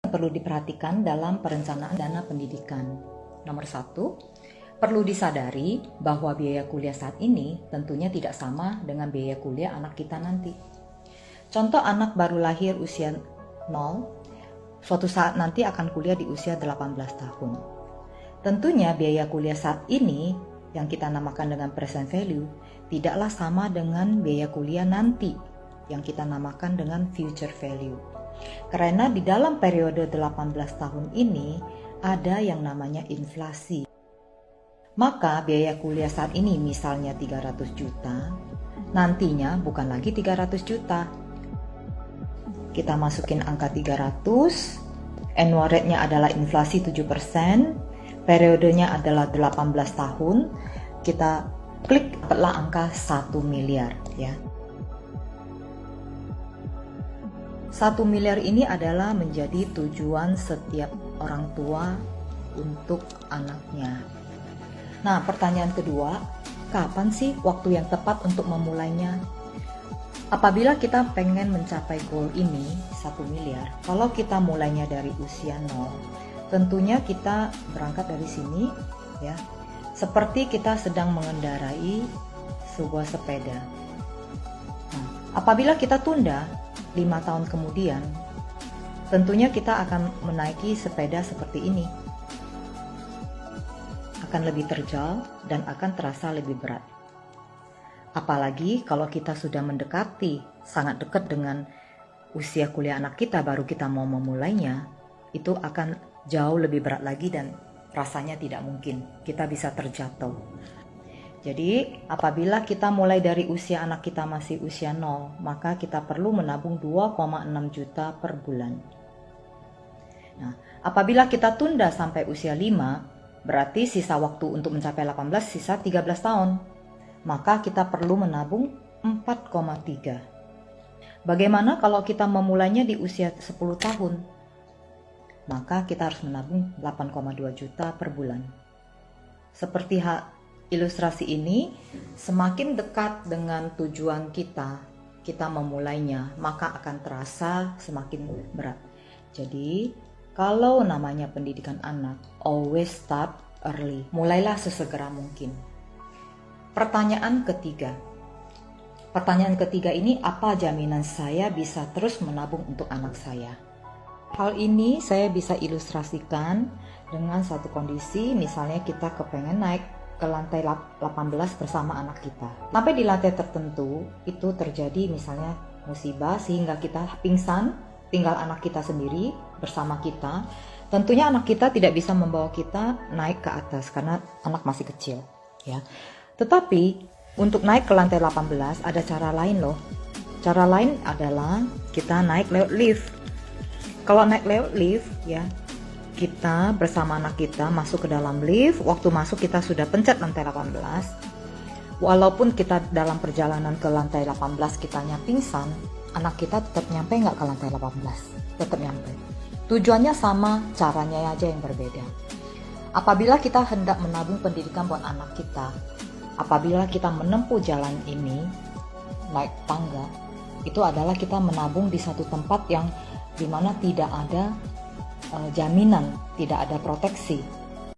perlu diperhatikan dalam perencanaan dana pendidikan. Nomor 1, perlu disadari bahwa biaya kuliah saat ini tentunya tidak sama dengan biaya kuliah anak kita nanti. Contoh, anak baru lahir usia 0, suatu saat nanti akan kuliah di usia 18 tahun. Tentunya biaya kuliah saat ini yang kita namakan dengan present value tidaklah sama dengan biaya kuliah nanti yang kita namakan dengan future value. Karena di dalam periode 18 tahun ini ada yang namanya inflasi. Maka biaya kuliah saat ini misalnya 300 juta, nantinya bukan lagi 300 juta. Kita masukin angka 300, annual rate-nya adalah inflasi 7%, periodenya adalah 18 tahun, kita klik dapatlah angka 1 miliar ya. 1 miliar ini adalah menjadi tujuan setiap orang tua untuk anaknya. Nah, pertanyaan kedua, kapan sih waktu yang tepat untuk memulainya? Apabila kita pengen mencapai goal ini 1 miliar, kalau kita mulainya dari usia 0, tentunya kita berangkat dari sini ya. Seperti kita sedang mengendarai sebuah sepeda. Nah, apabila kita tunda 5 tahun kemudian, tentunya kita akan menaiki sepeda seperti ini. Akan lebih terjal dan akan terasa lebih berat. Apalagi kalau kita sudah mendekati, sangat dekat dengan usia kuliah anak kita, baru kita mau memulainya, itu akan jauh lebih berat lagi dan rasanya tidak mungkin. Kita bisa terjatuh. Jadi apabila kita mulai dari usia anak kita masih usia 0, maka kita perlu menabung 2,6 juta per bulan. Nah, apabila kita tunda sampai usia 5, berarti sisa waktu untuk mencapai 18 sisa 13 tahun. Maka kita perlu menabung 4,3. Bagaimana kalau kita memulainya di usia 10 tahun? Maka kita harus menabung 8,2 juta per bulan. Seperti ilustrasi ini, semakin dekat dengan tujuan kita memulainya, maka akan terasa semakin berat. Jadi, kalau namanya pendidikan anak, always start early. Mulailah sesegera mungkin. Pertanyaan ketiga ini, apa jaminan saya bisa terus menabung untuk anak saya? Hal ini saya bisa ilustrasikan dengan satu kondisi, misalnya kita kepengen naik ke lantai 18 bersama anak kita. Sampai di lantai tertentu itu terjadi misalnya musibah sehingga kita pingsan, tinggal anak kita sendiri bersama kita. Tentunya anak kita tidak bisa membawa kita naik ke atas karena anak masih kecil ya. Tetapi untuk naik ke lantai 18 ada cara lain loh. Cara lain adalah kita naik lewat lift. Kalau naik lewat lift ya, kita bersama anak kita masuk ke dalam lift. Waktu masuk kita sudah pencet lantai 18. Walaupun kita dalam perjalanan ke lantai 18 kitanya pingsan, anak kita tetap nyampe nggak ke lantai 18? Tetap nyampe. Tujuannya sama, caranya aja yang berbeda. Apabila kita hendak menabung pendidikan buat anak kita, apabila kita menempuh jalan ini, naik tangga, itu adalah kita menabung di satu tempat yang dimana tidak ada jaminan, tidak ada proteksi.